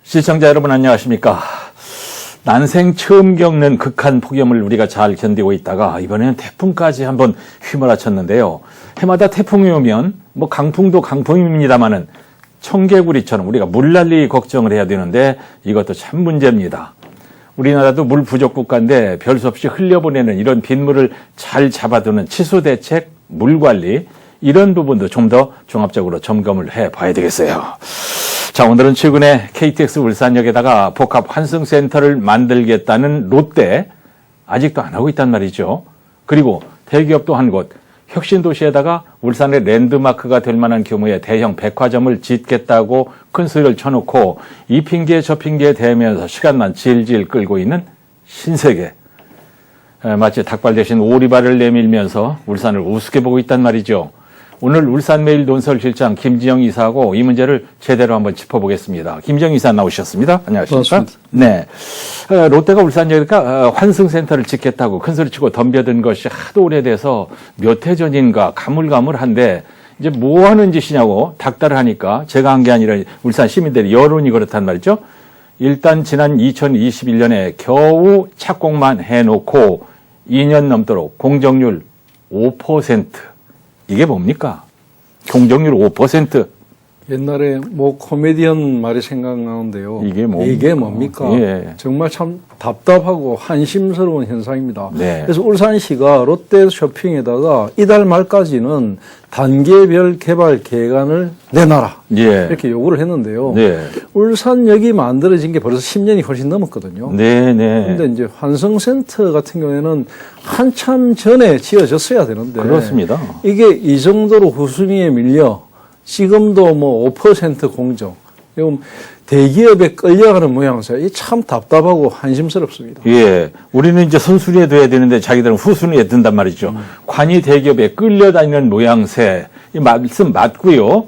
시청자 여러분 안녕하십니까. 난생 처음 겪는 극한 폭염을 우리가 잘 견디고 있다가 이번에는 태풍까지 한번 휘몰아쳤는데요. 해마다 태풍이 오면 뭐 강풍도 강풍입니다마는 청개구리처럼 우리가 물난리 걱정을 해야 되는데 이것도 참 문제입니다. 우리나라도 물 부족 국가인데 별 수 없이 흘려보내는 이런 빗물을 잘 잡아두는 치수 대책, 물 관리 이런 부분도 좀 더 종합적으로 점검을 해봐야 되겠어요. 자, 오늘은 최근에 KTX 울산역에다가 복합 환승센터를 만들겠다는 롯데 아직도 안 하고 있단 말이죠. 그리고 대기업도 한 곳 혁신도시에다가 울산의 랜드마크가 될 만한 규모의 대형 백화점을 짓겠다고 큰 소리를 쳐놓고 이 핑계 저 핑계에 대면서 시간만 질질 끌고 있는 신세계. 마치 닭발 대신 오리발을 내밀면서 울산을 우습게 보고 있단 말이죠. 오늘 울산메일 논설실장 김지영 이사하고 이 문제를 제대로 한번 짚어보겠습니다. 김지영 이사 나오셨습니다. 안녕하십니까? 반갑습니다. 네. 롯데가 울산역에다가 환승센터를 짓겠다고 큰소리치고 덤벼든 것이 하도 오래돼서 몇 해 전인가 가물가물한데 이제 뭐 하는 짓이냐고 닥달을 하니까 제가 한 게 아니라 울산 시민들의 여론이 그렇단 말이죠. 일단 지난 2021년에 겨우 착공만 해놓고 2년 넘도록 공정률 5%. 이게 뭡니까? 공정률 5%. 옛날에 뭐 코미디언 말이 생각나는데요. 이게 뭡니까? 예. 정말 참 답답하고 한심스러운 현상입니다. 네. 그래서 울산시가 롯데 쇼핑에다가 이달 말까지는 단계별 개발 계획안을 내놔라. 예. 이렇게 요구를 했는데요. 네. 울산역이 만들어진 게 벌써 10년이 훨씬 넘었거든요. 네, 네. 근데 이제 환승센터 같은 경우에는 한참 전에 지어졌어야 되는데. 그렇습니다. 이게 이 정도로 후순위에 밀려 지금도 뭐 5% 공정. 이건 대기업에 끌려가는 모양새. 이 참 답답하고 한심스럽습니다. 예. 우리는 이제 선순위에 둬야 되는데 자기들은 후순위에 든단 말이죠. 관이 대기업에 끌려다니는 모양새. 이 말씀 맞고요.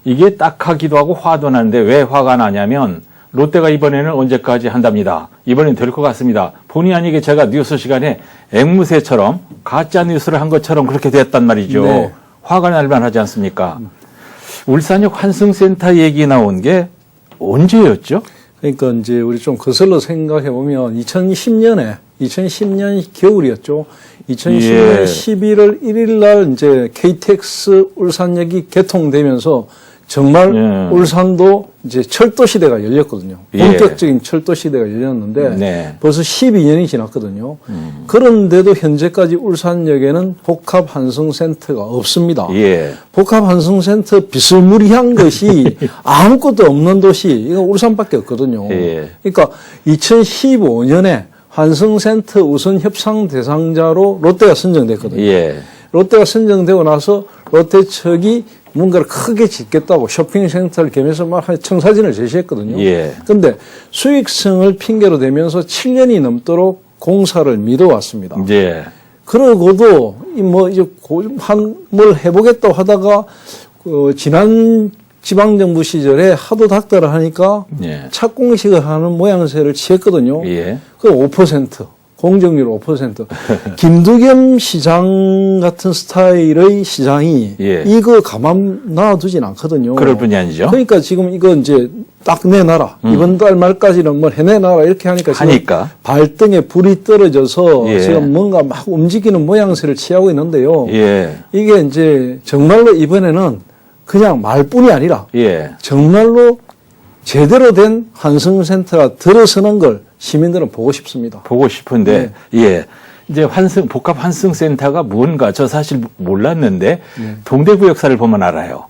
이게 딱하기도 하고 화도 나는데 왜 화가 나냐면 롯데가 이번에는 언제까지 한답니다. 이번엔 될 것 같습니다. 본의 아니게 제가 뉴스 시간에 앵무새처럼 가짜 뉴스를 한 것처럼 그렇게 됐단 말이죠. 네. 화가 날 만하지 않습니까? 울산역 환승센터 얘기 나온 게 언제였죠? 그러니까 이제 우리 좀 거슬러 생각해 보면 2010년 겨울이었죠. 2010년 예. 11월 1일 날 이제 KTX 울산역이 개통되면서 정말 예. 울산도 이제 철도 시대가 열렸거든요. 예. 본격적인 철도 시대가 열렸는데 네. 벌써 12년이 지났거든요. 그런데도 현재까지 울산역에는 복합 환승센터가 없습니다. 예. 복합 환승센터 비스무리한 것이 아무것도 없는 도시, 이거 울산밖에 없거든요. 예. 그러니까 2015년에 환승센터 우선 협상 대상자로 롯데가 선정됐거든요. 예. 롯데가 선정되고 나서 롯데 측이 뭔가를 크게 짓겠다고 쇼핑센터를 겸해서 막 청사진을 제시했거든요. 예. 그런데 수익성을 핑계로 대면서 7년이 넘도록 공사를 미뤄왔습니다. 예. 그러고도 이제 뭘 해보겠다고 하다가 지난 지방정부 시절에 하도 닥달을 하니까 예. 착공식을 하는 모양새를 취했거든요. 예. 그 5%. 공정률 5%. 김두겸 시장 같은 스타일의 시장이 예. 이거 가만 놔두진 않거든요. 그럴 뿐이 아니죠. 그러니까 지금 이거 이제 딱 내놔라. 이번 달 말까지는 뭘 해내놔라. 이렇게 하니까 지금 발등에 불이 떨어져서 예. 지금 뭔가 막 움직이는 모양새를 취하고 있는데요. 예. 이게 이제 정말로 이번에는 그냥 말뿐이 아니라 예. 정말로 제대로 된 환승센터가 들어서는 걸 시민들은 보고 싶습니다. 보고 싶은데, 예. 이제 복합 환승센터가 뭔가 저 사실 몰랐는데, 동대구 역사를 보면 알아요.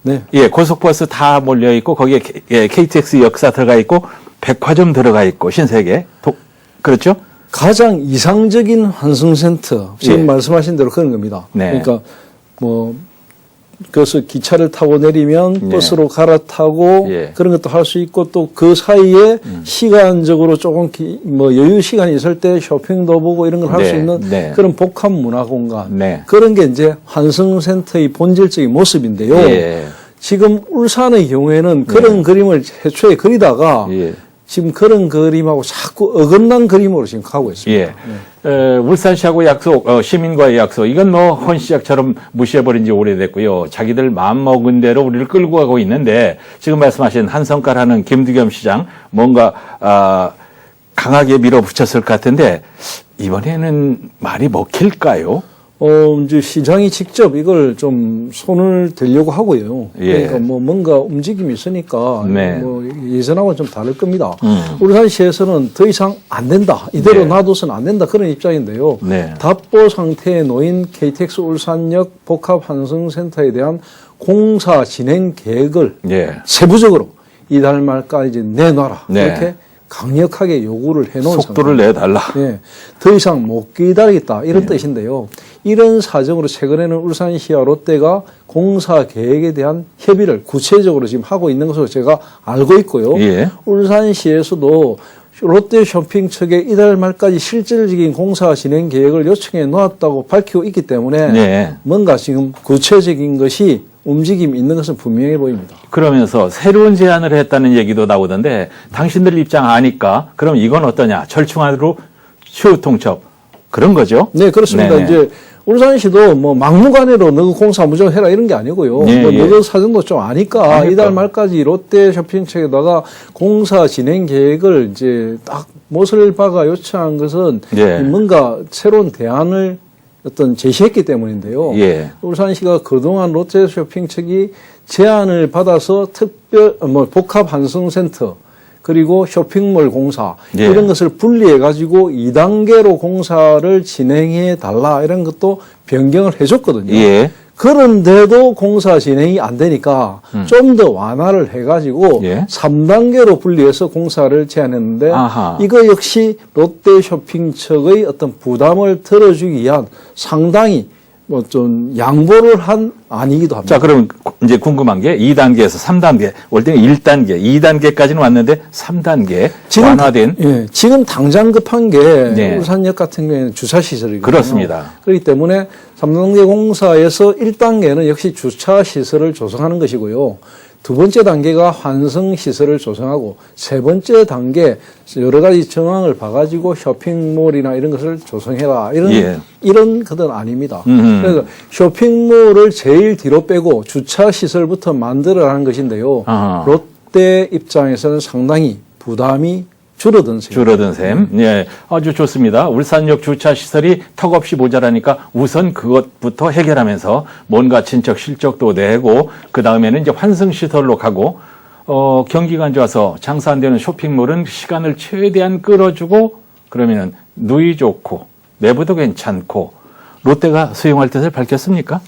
네. 예, 고속버스 다 몰려있고, 거기에 KTX 역사 들어가 있고, 백화점 들어가 있고, 신세계. 그렇죠? 가장 이상적인 환승센터, 지금 예. 말씀하신 대로 그런 겁니다. 네. 그러니까 그래서 기차를 타고 내리면 버스로 갈아타고 예. 그런 것도 할 수 있고 또 그 사이에 시간적으로 조금 여유 시간이 있을 때 쇼핑도 보고 이런 걸 할 수 네. 있는 네. 그런 복합 문화 공간. 네. 그런 게 이제 환승센터의 본질적인 모습인데요. 예. 지금 울산의 경우에는 그런 그림을 애초에 그리다가 예. 지금 그런 그림하고 자꾸 어긋난 그림으로 지금 가고 있습니다. 예. 울산시하고 약속, 시민과의 약속, 이건 뭐 헌시작처럼 무시해버린 지 오래됐고요. 자기들 마음먹은 대로 우리를 끌고 가고 있는데, 지금 말씀하신 한성깔하는 김두겸 시장, 뭔가, 강하게 밀어붙였을 것 같은데, 이번에는 말이 먹힐까요? 이제 시장이 직접 이걸 좀 손을 대려고 하고요. 예. 그러니까 뭐 뭔가 움직임이 있으니까 네. 뭐 예전하고는 좀 다를 겁니다. 울산시에서는 더 이상 안 된다. 이대로 네. 놔둬서는 안 된다. 그런 입장인데요. 네. 답보 상태에 놓인 KTX 울산역 복합환승센터에 대한 공사 진행 계획을 예. 세부적으로 이달 말까지 내놔라. 네. 이렇게 강력하게 요구를 해놓은 속도를 상태입니다. 내달라. 예, 더 이상 못 기다리겠다 이런 뜻인데요. 이런 사정으로 최근에는 울산시와 롯데가 공사 계획에 대한 협의를 구체적으로 지금 하고 있는 것으로 제가 알고 있고요. 예. 울산시에서도 롯데 쇼핑 측에 이달 말까지 실질적인 공사 진행 계획을 요청해 놓았다고 밝히고 있기 때문에 네. 뭔가 지금 구체적인 것이 움직임이 있는 것은 분명해 보입니다. 그러면서 새로운 제안을 했다는 얘기도 나오던데, 당신들 입장 아니까, 그럼 이건 어떠냐? 절충안으로 추후 통첩. 그런 거죠? 네, 그렇습니다. 네네. 이제 울산시도 뭐 막무가내로 너그 공사 무조건 해라 이런 게 아니고요. 예, 뭐 예. 너그 사정도 좀 아니까 이달 말까지 롯데 쇼핑 측에다가 공사 진행 계획을 이제 딱 못을 박아 요청한 것은 예. 뭔가 새로운 대안을 어떤 제시했기 때문인데요. 예. 울산시가 그동안 롯데 쇼핑 측이 제안을 받아서 복합 환승센터 그리고 쇼핑몰 공사 예. 이런 것을 분리해 가지고 2단계로 공사를 진행해 달라 이런 것도 변경을 해줬거든요. 예. 그런데도 공사 진행이 안 되니까 좀 더 완화를 해가지고 예. 3단계로 분리해서 공사를 제안했는데 아하. 이거 역시 롯데 쇼핑 측의 어떤 부담을 덜어주기 위한 상당히 뭐 좀 양보를 한 안이기도 합니다. 자, 그럼 이제 궁금한 게 2단계에서 3단계, 올 때는 1단계, 2단계까지는 왔는데 3단계 완화된. 예, 지금 당장 급한 게 네. 울산역 같은 경우에는 주차시설이거든요. 그렇습니다. 그렇기 때문에 3단계 공사에서 1단계는 역시 주차시설을 조성하는 것이고요. 두 번째 단계가 환승시설을 조성하고 세 번째 단계 여러 가지 정황을 봐가지고 쇼핑몰이나 이런 것을 조성해라. 이런 것은 아닙니다. 그래서 쇼핑몰을 제일 뒤로 빼고 주차시설부터 만들어라는 것인데요. 아하. 롯데 입장에서는 상당히 부담이 줄어든 셈입니다. 줄어든 셈. 예. 아주 좋습니다. 울산역 주차시설이 턱없이 모자라니까 우선 그것부터 해결하면서 뭔가 진척 실적도 내고, 그 다음에는 이제 환승시설로 가고, 경기가 안 좋아서 장사 안 되는 쇼핑몰은 시간을 최대한 끌어주고, 그러면은 누이 좋고, 내부도 괜찮고, 롯데가 수용할 뜻을 밝혔습니까?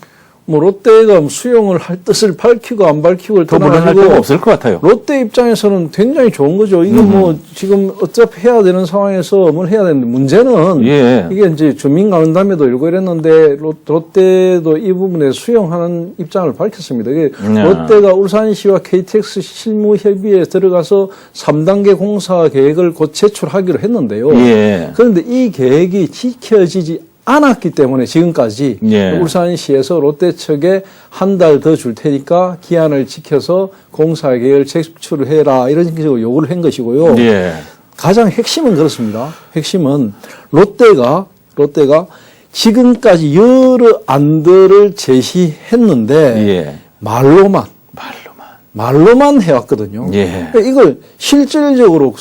뭐 롯데가 수용을 할 뜻을 밝히고 안 밝히고를 더 물러날 필요가 없을 것 같아요. 롯데 입장에서는 굉장히 좋은 거죠. 이거 뭐 지금 어차피 해야 되는 상황에서 뭘 해야 되는데 문제는 예. 이게 이제 주민간담회도 일고 이랬는데 롯데도 이 부분에 수용하는 입장을 밝혔습니다. 이게 롯데가 울산시와 KTX 실무협의회에 들어가서 3단계 공사 계획을 곧 제출하기로 했는데요. 예. 그런데 이 계획이 지켜지지 않았기 때문에 지금까지 예. 울산시에서 롯데 측에 한 달 더 줄 테니까 기한을 지켜서 공사 계획을 제출해라 이런 식으로 요구를 한 것이고요. 예. 가장 핵심은 그렇습니다. 핵심은 롯데가 지금까지 여러 안들을 제시했는데 예. 말로만 해왔거든요. 예. 이걸 실질적으로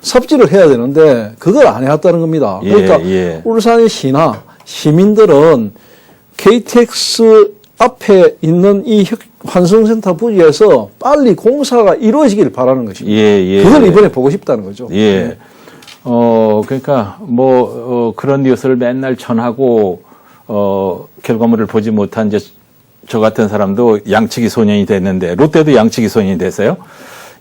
삽질을 해야 되는데 그걸 안 해왔다는 겁니다. 예, 그러니까 예. 울산시나 시민들은 KTX 앞에 있는 이 환승센터 부지에서 빨리 공사가 이루어지길 바라는 것입니다. 예. 그걸 이번에 보고 싶다는 거죠. 예. 그러니까 그런 뉴스를 맨날 전하고 결과물을 보지 못한 이제 저 같은 사람도 양치기 소년이 됐는데, 롯데도 양치기 소년이 됐어요.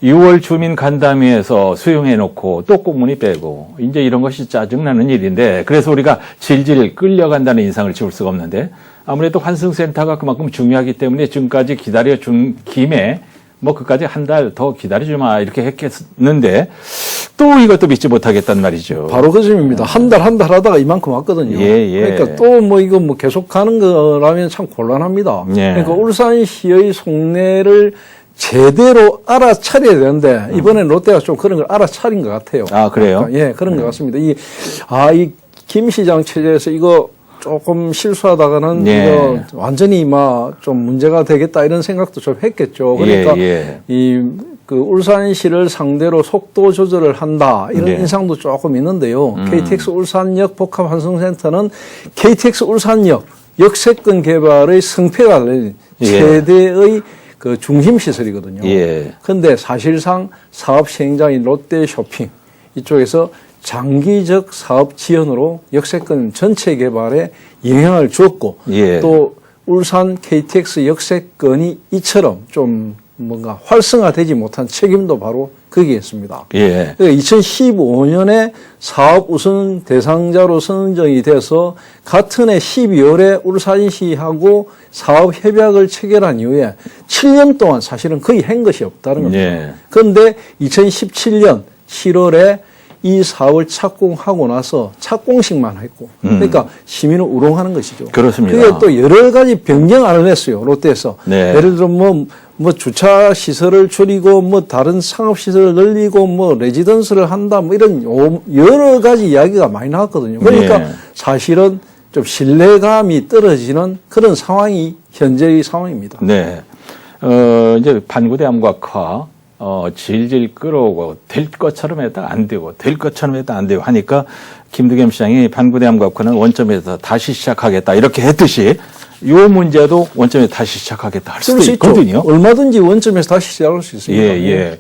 6월 주민 간담회에서 수용해놓고 또 꽁무니 빼고, 이제 이런 것이 짜증나는 일인데, 그래서 우리가 질질 끌려간다는 인상을 지울 수가 없는데, 아무래도 환승센터가 그만큼 중요하기 때문에 지금까지 기다려준 김에 그까지 한 달 더 기다려주마 이렇게 했겠는데, 또 이것도 믿지 못하겠단 말이죠. 바로 그 점입니다. 한 달 하다가 이만큼 왔거든요. 예. 그러니까 또 이거 계속 가는 거라면 참 곤란합니다. 예. 그러니까 울산시의 속내를 제대로 알아차려야 되는데 이번에 롯데가 좀 그런 걸 알아차린 것 같아요. 아, 그래요? 예, 그런 것 같습니다. 이 김 시장 체제에서 이거 조금 실수하다가는 예. 이거 완전히 막 좀 문제가 되겠다 이런 생각도 좀 했겠죠. 그러니까 예. 그 울산시를 상대로 속도 조절을 한다 이런 네. 인상도 조금 있는데요. KTX 울산역 복합환승센터는 KTX 울산역 역세권 개발의 승패가 달린 예. 최대의 그 중심 시설이거든요. 예. 그런데 사실상 사업 시행자인 롯데쇼핑 이쪽에서 장기적 사업 지원으로 역세권 전체 개발에 영향을 주었고 예. 또 울산 KTX 역세권이 이처럼 좀 뭔가 활성화되지 못한 책임도 바로 거기에 있습니다. 예. 2015년에 사업 우선 대상자로 선정이 돼서 같은 해 12월에 울산시하고 사업 협약을 체결한 이후에 7년 동안 사실은 거의 한 것이 없다는 겁니다. 예. 그런데 2017년 7월에 이 사업을 착공하고 나서 착공식만 했고, 그러니까 시민을 우롱하는 것이죠. 그렇습니다. 그게 또 여러 가지 변경안을 냈어요, 롯데에서. 네. 예를 들어 뭐 주차 시설을 줄이고, 뭐 다른 상업 시설을 늘리고, 뭐 레지던스를 한다, 뭐 이런 여러 가지 이야기가 많이 나왔거든요. 그러니까 네. 사실은 좀 신뢰감이 떨어지는 그런 상황이 현재의 상황입니다. 네. 이제 반구대 암각화, 질질 끌어오고 될 것처럼 했다 안 되고 될 것처럼 했다 안 되고 하니까 김두겸 시장이 반구대 암각화는 원점에서 다시 시작하겠다 이렇게 했듯이 요 문제도 원점에서 다시 시작하겠다 할 수도 있거든요. 얼마든지 원점에서 다시 시작할 수 있습니다. 예.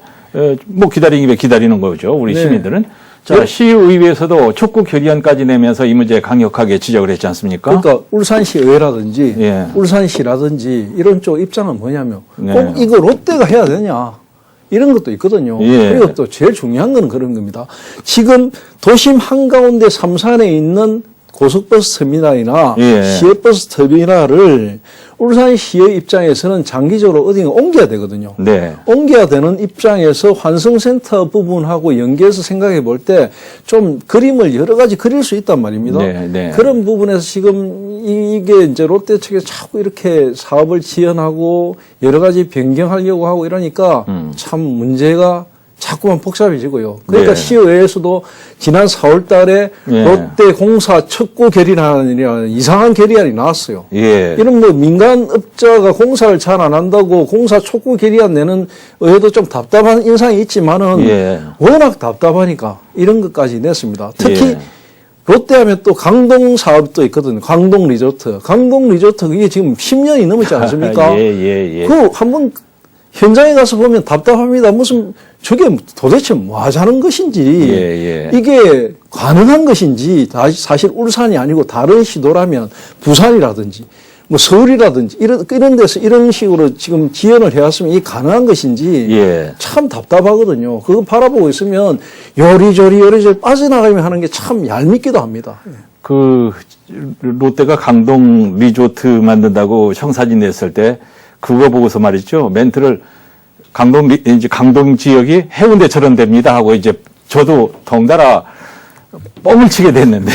뭐 기다리기에 기다리는 거죠. 우리 네. 시민들은. 자, 시의회에서도 촉구 결의안까지 내면서 이 문제 강력하게 지적을 했지 않습니까? 그러니까 울산시 의회라든지 예. 울산시라든지 이런 쪽 입장은 뭐냐면 네. 꼭 이거 롯데가 해야 되냐 이런 것도 있거든요. 예. 그리고 또 제일 중요한 건 그런 겁니다. 지금 도심 한가운데 삼산에 있는 고속버스 터미널이나 예. 시외버스 터미널을 울산시의 입장에서는 장기적으로 어딘가 옮겨야 되거든요. 네. 옮겨야 되는 입장에서 환승센터 부분하고 연계해서 생각해 볼 때 좀 그림을 여러 가지 그릴 수 있단 말입니다. 네. 그런 부분에서 지금 이게 이제 롯데 측에서 자꾸 이렇게 사업을 지연하고 여러 가지 변경하려고 하고 이러니까 참 문제가 자꾸만 복잡해지고요. 그러니까 네. 시의회에서도 지난 4월 달에 예. 롯데 공사 척구 결의안이라는 이상한 결의안이 나왔어요. 예. 이런 뭐 민간업자가 공사를 잘 안 한다고 공사 촉구 결의안 내는 의회도 좀 답답한 인상이 있지만은 예. 워낙 답답하니까 이런 것까지 냈습니다. 특히 예. 롯데하면 또 강동 사업도 있거든요. 강동 리조트. 강동 리조트 그게 지금 10년이 넘었지 않습니까? 예. 그 한번 현장에 가서 보면 답답합니다. 무슨 저게 도대체 뭐 하자는 것인지 예. 이게 가능한 것인지 사실 울산이 아니고 다른 시도라면 부산이라든지 뭐 서울이라든지 이런 데서 이런 식으로 지금 지연을 해왔으면 이게 가능한 것인지 예. 참 답답하거든요. 그거 바라보고 있으면 요리조리 빠져나가면 하는 게 참 얄밉기도 합니다. 그 롯데가 강동 리조트 만든다고 청사진 냈을 때 그거 보고서 말이죠. 멘트를 이제 강동 지역이 해운대처럼 됩니다 하고 이제 저도 덩달아 뻥을 치게 됐는데.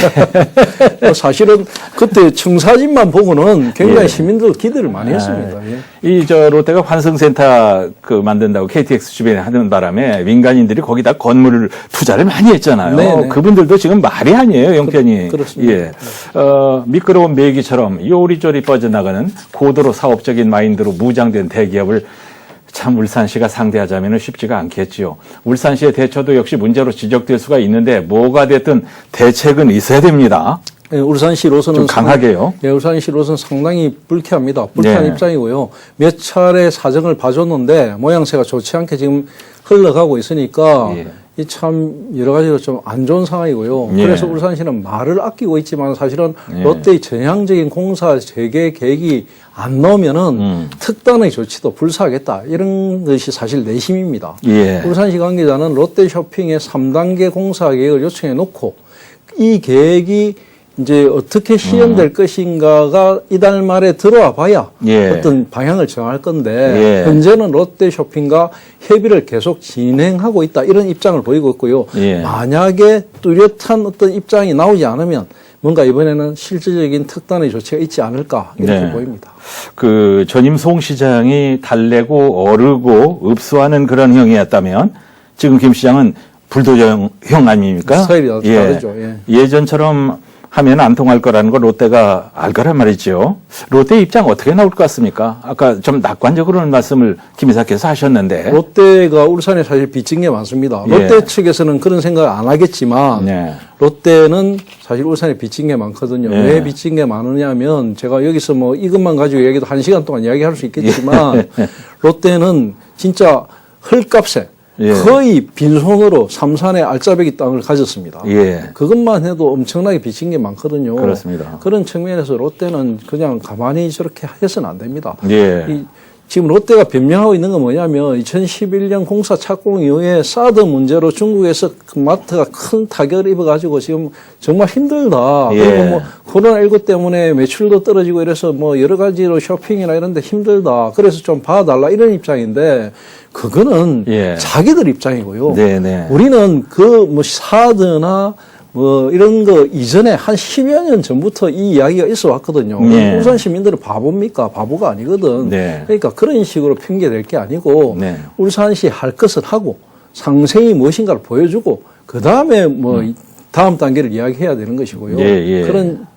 사실은 그때 청사진만 보고는 굉장히 시민들 기대를 많이 했습니다. 예. 롯데가 환승센터 만든다고 KTX 주변에 하는 바람에 민간인들이 거기다 건물을 투자를 많이 했잖아요. 네네. 그분들도 지금 말이 아니에요, 형편이. 그렇습니다. 예. 미끄러운 메기처럼 요리조리 뻗어나가는 고도로 사업적인 마인드로 무장된 대기업을 참 울산시가 상대하자면 쉽지가 않겠지요. 울산시의 대처도 역시 문제로 지적될 수가 있는데 뭐가 됐든 대책은 있어야 됩니다. 예, 울산시로서는 좀 강하게요. 울산시로서는 상당히 불쾌합니다. 불쾌한 네. 입장이고요. 몇 차례 사정을 봐줬는데 모양새가 좋지 않게 지금 흘러가고 있으니까 예. 이 참 여러 가지로 좀 안 좋은 상황이고요. 예. 그래서 울산시는 말을 아끼고 있지만 사실은 예. 롯데의 전향적인 공사 재개 계획이 안 나오면은 특단의 조치도 불사하겠다. 이런 것이 사실 내심입니다. 예. 울산시 관계자는 롯데쇼핑의 3단계 공사 계획을 요청해 놓고 이 계획이 이제 어떻게 시행될 것인가가 이달 말에 들어와 봐야 예. 어떤 방향을 정할 건데 예. 현재는 롯데쇼핑과 협의를 계속 진행하고 있다 이런 입장을 보이고 있고요. 예. 만약에 뚜렷한 어떤 입장이 나오지 않으면 뭔가 이번에는 실질적인 특단의 조치가 있지 않을까 이렇게 네. 보입니다. 그 전임 송 시장이 달래고 어르고 읍수하는 그런 형이었다면 지금 김 시장은 불도저형 아닙니까? 스타일이 다르죠. 예. 예전처럼 하면 안 통할 거라는 걸 롯데가 알 거란 말이죠. 롯데 입장 어떻게 나올 것 같습니까? 아까 좀 낙관적으로는 말씀을 김 이사께서 하셨는데. 롯데가 울산에 사실 빚진 게 많습니다. 예. 롯데 측에서는 그런 생각을 안 하겠지만 네. 롯데는 사실 울산에 빚진 게 많거든요. 예. 왜 빚진 게 많으냐면 제가 여기서 뭐 이것만 가지고 얘기도 1시간 동안 이야기할 수 있겠지만 롯데는 진짜 헐값에 예. 거의 빈손으로 삼산의 알짜배기 땅을 가졌습니다. 예. 그것만 해도 엄청나게 빚진 게 많거든요. 그렇습니다. 그런 측면에서 롯데는 그냥 가만히 저렇게 해서는 안 됩니다. 예. 지금 롯데가 변명하고 있는 건 뭐냐면 2011년 공사 착공 이후에 사드 문제로 중국에서 그 마트가 큰 타격을 입어가지고 지금 정말 힘들다. 예. 그리고 뭐 코로나19 때문에 매출도 떨어지고 이래서 뭐 여러 가지로 쇼핑이나 이런 데 힘들다. 그래서 좀 봐달라 이런 입장인데 그거는 예. 자기들 입장이고요. 네네. 우리는 그 뭐 사드나 뭐 이런 거 이전에 한 10여 년 전부터 이 이야기가 있어 왔거든요. 네. 울산 시민들은 바보입니까? 바보가 아니거든. 네. 그러니까 그런 식으로 핑계 댈 게 아니고 네. 울산시 할 것을 하고 상생이 무엇인가를 보여주고 그 다음에 뭐 다음 단계를 이야기해야 되는 것이고요. 예, 예. 그런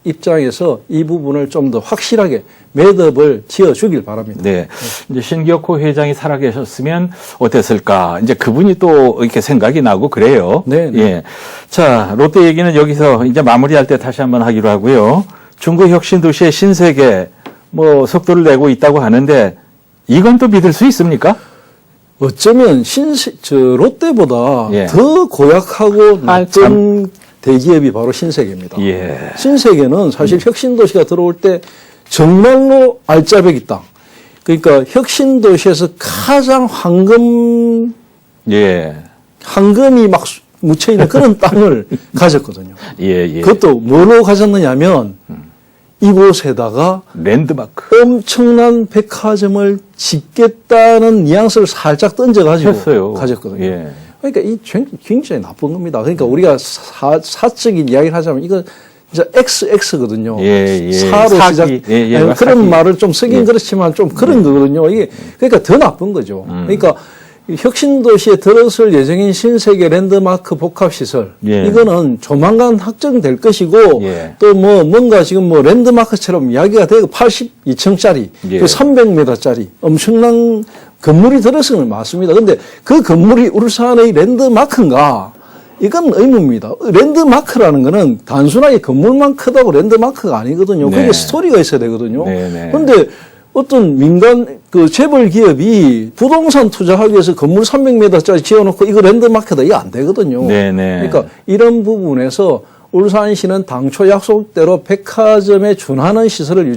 입장에서 이 부분을 좀 더 확실하게 매듭을 지어주길 바랍니다. 네. 이제 신격호 회장이 살아계셨으면 어땠을까? 이제 그분이 또 이렇게 생각이 나고 그래요. 네, 네. 예. 자, 롯데 얘기는 여기서 이제 마무리할 때 다시 한번 하기로 하고요. 중국 혁신도시의 신세계 뭐 속도를 내고 있다고 하는데 이건 또 믿을 수 있습니까? 어쩌면 롯데보다 예. 더 고약하고 아, 나쁜 대기업이 바로 신세계입니다. 예. 신세계는 사실 혁신도시가 들어올 때 정말로 알짜배기 땅. 그러니까 혁신도시에서 가장 예. 황금이 막 묻혀있는 그런 땅을 가졌거든요. 예, 예. 그것도 뭐로 가졌느냐면 이곳에다가 랜드마크. 엄청난 백화점을 짓겠다는 뉘앙스를 살짝 던져가지고 했어요. 가졌거든요. 예. 그러니까 이 굉장히 나쁜 겁니다. 그러니까 우리가 사적인 이야기를 하자면 이거 진짜 XX거든요. 예, 예. 사로 사기. 시작. 예, 예. 아니, 그런 사기. 말을 좀 쓰긴 예. 그렇지만 좀 그런 거거든요. 이게 그러니까 더 나쁜 거죠. 그러니까 이 혁신도시에 들어설 예정인 신세계 랜드마크 복합시설 예. 이거는 조만간 확정될 것이고 예. 또 뭐 뭔가 지금 뭐 랜드마크처럼 이야기가 되고 82층짜리 예. 그 300m짜리 엄청난 건물이 들어서는 건 맞습니다. 근데 그 건물이 울산의 랜드마크인가? 이건 의문입니다. 랜드마크라는 거는 단순하게 건물만 크다고 랜드마크가 아니거든요. 네. 그게 스토리가 있어야 되거든요. 네. 그런데 어떤 민간 그 재벌 기업이 부동산 투자하기 위해서 건물 300m짜리 지어놓고 이거 랜드마크다 이거 안 되거든요. 네네. 그러니까 이런 부분에서 울산시는 당초 약속대로 백화점에 준하는 시설을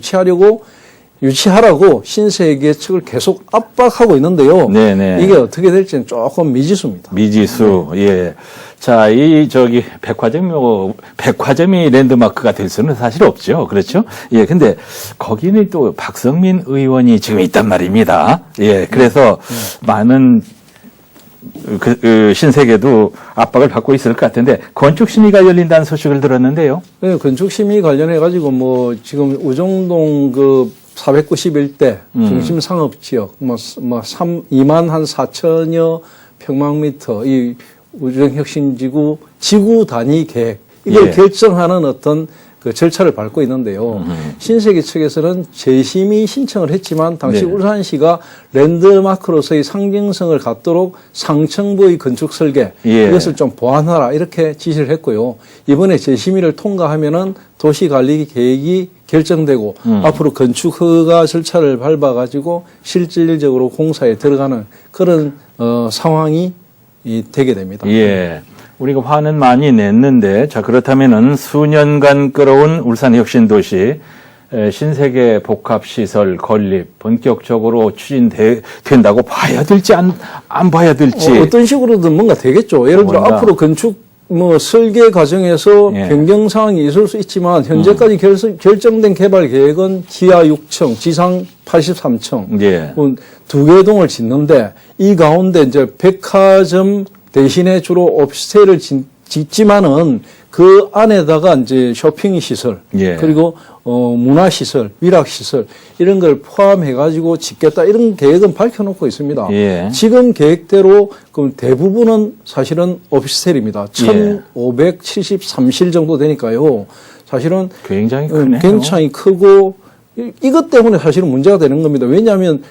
유치하라고 신세계 측을 계속 압박하고 있는데요. 네네. 이게 어떻게 될지는 조금 미지수입니다. 미지수. 예. 자, 백화점이 랜드마크가 될 수는 사실 없죠. 그렇죠? 예. 근데 거기는 또 박성민 의원이 지금 있단 말입니다. 예. 그래서 많은 신세계도 압박을 받고 있을 것 같은데 건축심의가 열린다는 소식을 들었는데요. 네, 건축심의 관련해 가지고 뭐 지금 우정동 그 491대 중심 상업 지역 2만 한 4천여 평방미터 이 우정혁신지구 지구 단위 계획 이걸 예. 결정하는 어떤 그 절차를 밟고 있는데요. 신세계 측에서는 재심의 신청을 했지만 당시 네. 울산시가 랜드마크로서의 상징성을 갖도록 상층부의 건축 설계 예. 이것을 좀 보완하라 이렇게 지시를 했고요. 이번에 재심의를 통과하면은 도시관리 계획이 결정되고 앞으로 건축 허가 절차를 밟아가지고 실질적으로 공사에 들어가는 그런 상황이 되게 됩니다. 예. 우리가 화는 많이 냈는데, 자, 그렇다면은 수년간 끌어온 울산혁신도시 신세계 복합시설 건립 본격적으로 추진된다고 봐야 될지 안 봐야 될지. 어떤 식으로든 뭔가 되겠죠. 예를 들어 뭔가. 앞으로 건축 설계 과정에서 예. 변경 사항이 있을 수 있지만 현재까지 결정된 개발 계획은 지하 6층, 지상 83층, 예. 2개 동을 짓는데 이 가운데 이제 백화점 대신에 주로 오피스텔을 짓지만은 그 안에다가 이제 쇼핑 시설, 예. 그리고 문화 시설, 위락 시설 이런 걸 포함해 가지고 짓겠다 이런 계획은 밝혀놓고 있습니다. 예. 지금 계획대로 그럼 대부분은 사실은 오피스텔입니다. 1,573실 정도 되니까요. 사실은 굉장히 크네요. 굉장히 크고 이것 때문에 사실은 문제가 되는 겁니다. 왜냐하면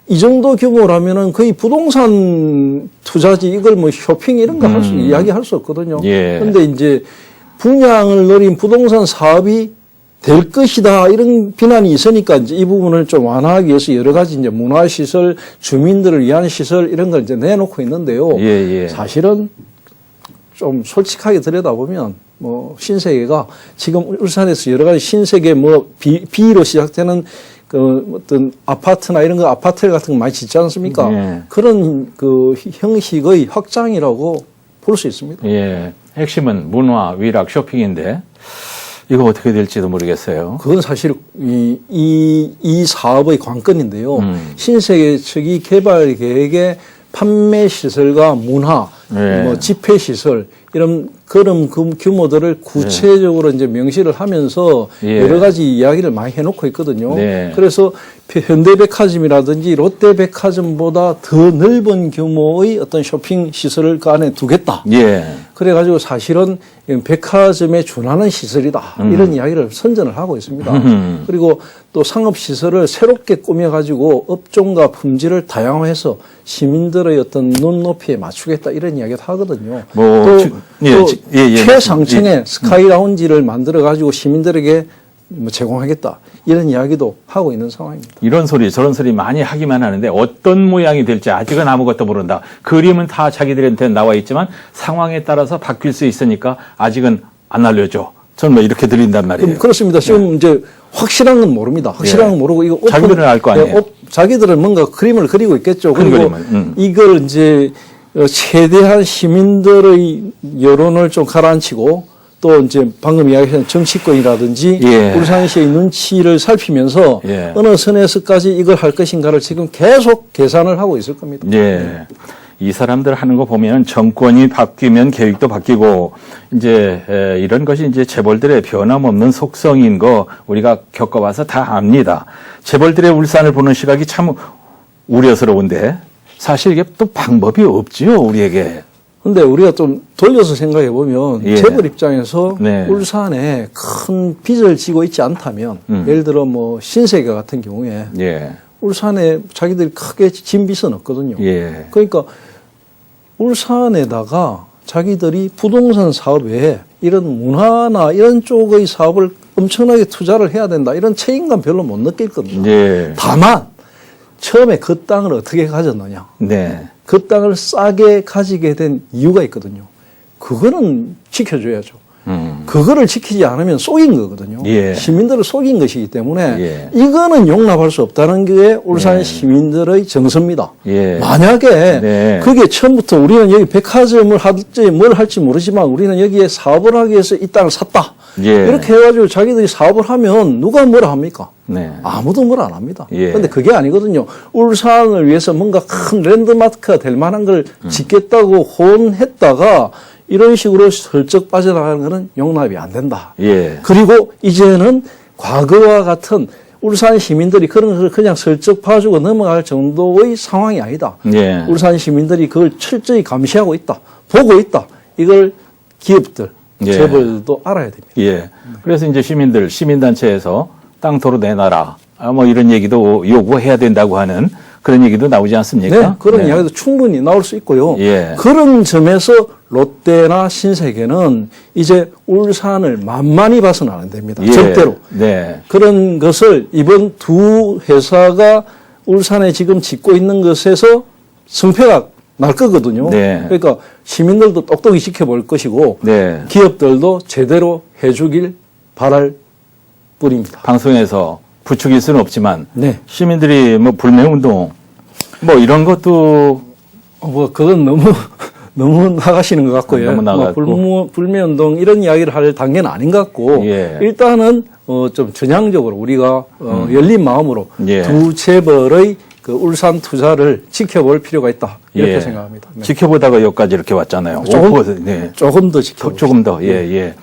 이 정도 규모라면은 거의 부동산 투자지 이걸 뭐 쇼핑 이런 거 이야기할 수 없거든요. 예. 그런데 이제 분양을 노린 부동산 사업이 될 것이다 이런 비난이 있으니까 이제 이 부분을 좀 완화하기 위해서 여러 가지 이제 문화시설, 주민들을 위한 시설 이런 걸 이제 내놓고 있는데요. 예. 사실은 좀 솔직하게 들여다보면 신세계가 지금 울산에서 여러 가지 신세계 B로 시작되는 그 어떤 아파트나 이런 거 아파트 같은 거 많이 짓지 않습니까? 예. 그런 그 형식의 확장이라고 볼 수 있습니다. 예. 핵심은 문화, 위락, 쇼핑인데 이거 어떻게 될지도 모르겠어요. 그건 사실 이 사업의 관건인데요. 신세계 측이 개발 계획에 판매 시설과 문화, 네. 집회 시설 이런 그런 규모들을 구체적으로 이제 명시를 하면서 예. 여러 가지 이야기를 많이 해놓고 있거든요. 네. 그래서 현대백화점이라든지 롯데백화점보다 더 넓은 규모의 어떤 쇼핑 시설을 그 안에 두겠다. 예. 그래가지고 사실은 백화점에 준하는 시설이다. 이런 이야기를 선전을 하고 있습니다. 그리고 또 상업시설을 새롭게 꾸며가지고 업종과 품질을 다양화해서 시민들의 어떤 눈높이에 맞추겠다. 이런 이야기를 하거든요. 또 최상층의 스카이 라운지를 만들어가지고 시민들에게 제공하겠다. 이런 이야기도 하고 있는 상황입니다. 이런 소리 저런 소리 많이 하기만 하는데 어떤 모양이 될지 아직은 아무것도 모른다. 그림은 다 자기들한테 나와 있지만 상황에 따라서 바뀔 수 있으니까 아직은 안 알려줘. 저는 이렇게 들린단 말이에요. 그렇습니다. 지금 이제 확실한 건 모릅니다. 확실한 건 모르고 이거 자기들은 알 거 아니에요. 자기들은 뭔가 그림을 그리고 있겠죠. 그리고 이걸 이제 최대한 시민들의 여론을 좀 가라앉히고 또 이제 방금 이야기한 정치권이라든지 울산시의 눈치를 살피면서 어느 선에서까지 이걸 할 것인가를 지금 계속 계산을 하고 있을 겁니다. 예. 이 사람들 하는 거 보면 정권이 바뀌면 계획도 바뀌고 이제 이런 것이 이제 재벌들의 변함없는 속성인 거 우리가 겪어봐서 다 압니다. 재벌들의 울산을 보는 시각이 참 우려스러운데 사실 이게 또 방법이 없지요, 우리에게. 근데 우리가 좀 돌려서 생각해 보면 재벌 입장에서 네. 울산에 큰 빚을 지고 있지 않다면 예를 들어 신세계 같은 경우에 울산에 자기들이 크게 진 빚은 없거든요. 그러니까 울산에다가 자기들이 부동산 사업 외에 이런 문화나 이런 쪽의 사업을 엄청나게 투자를 해야 된다. 이런 책임감 별로 못 느낄 겁니다. 다만 처음에 그 땅을 어떻게 가졌느냐. 그 땅을 싸게 가지게 된 이유가 있거든요. 그거는 지켜줘야죠. 그거를 지키지 않으면 속인 거거든요. 시민들을 속인 것이기 때문에 이거는 용납할 수 없다는 게 울산 시민들의 정서입니다. 만약에 그게 처음부터 우리는 여기 백화점을 할지 뭘 할지 모르지만 우리는 여기에 사업을 하기 위해서 이 땅을 샀다. 이렇게 해가지고 자기들이 사업을 하면 누가 뭐라 합니까? 아무도 뭐라 안 합니다. 그런데 그게 아니거든요. 울산을 위해서 뭔가 큰 랜드마크가 될 만한 걸 짓겠다고 호언했다가 이런 식으로 슬쩍 빠져나가는 것은 용납이 안 된다. 그리고 이제는 과거와 같은 울산 시민들이 그런 것을 그냥 슬쩍 봐주고 넘어갈 정도의 상황이 아니다. 울산 시민들이 그걸 철저히 감시하고 있다. 보고 있다. 이걸 기업들, 재벌도 알아야 됩니다. 그래서 이제 시민단체에서 땅 도로 내놔라. 이런 얘기도 요구해야 된다고 하는 그런 얘기도 나오지 않습니까? 그런 이야기도 충분히 나올 수 있고요. 그런 점에서 롯데나 신세계는 이제 울산을 만만히 봐서는 안 됩니다. 절대로. 그런 것을 이번 두 회사가 울산에 지금 짓고 있는 것에서 승패가 날 거거든요. 그러니까 시민들도 똑똑히 지켜볼 것이고 기업들도 제대로 해주길 바랄 뿐입니다. 방송에서 부추길 수는 없지만 시민들이 불매운동 이런 것도 그건 너무 나가시는 것 같고요. 너무 나갔고. 불매운동 이런 이야기를 할 단계는 아닌 것 같고 일단은 좀 전향적으로 우리가 열린 마음으로 두 재벌의 그 울산 투자를 지켜볼 필요가 있다 이렇게 예. 생각합니다. 네. 지켜보다가 여기까지 이렇게 왔잖아요. 조금, 5%, 네. 조금 더 지켜. 조금 더, 예, 예.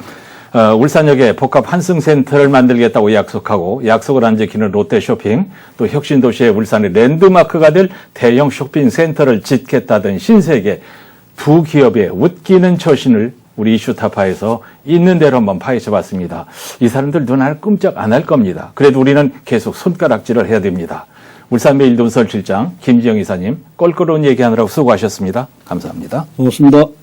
울산역에 복합 환승센터를 만들겠다고 약속하고 약속을 안 지키는 롯데쇼핑, 또 혁신도시의 울산의 랜드마크가 될 대형 쇼핑센터를 짓겠다던 신세계 두 기업의 웃기는 처신을 우리 이슈타파에서 있는 대로 한번 파헤쳐봤습니다. 이 사람들 눈 하나 끔짝 안 할 겁니다. 그래도 우리는 계속 손가락질을 해야 됩니다. 울산매일 논설실장 김지영 이사님 껄끄러운 얘기하느라고 수고하셨습니다. 감사합니다. 고맙습니다.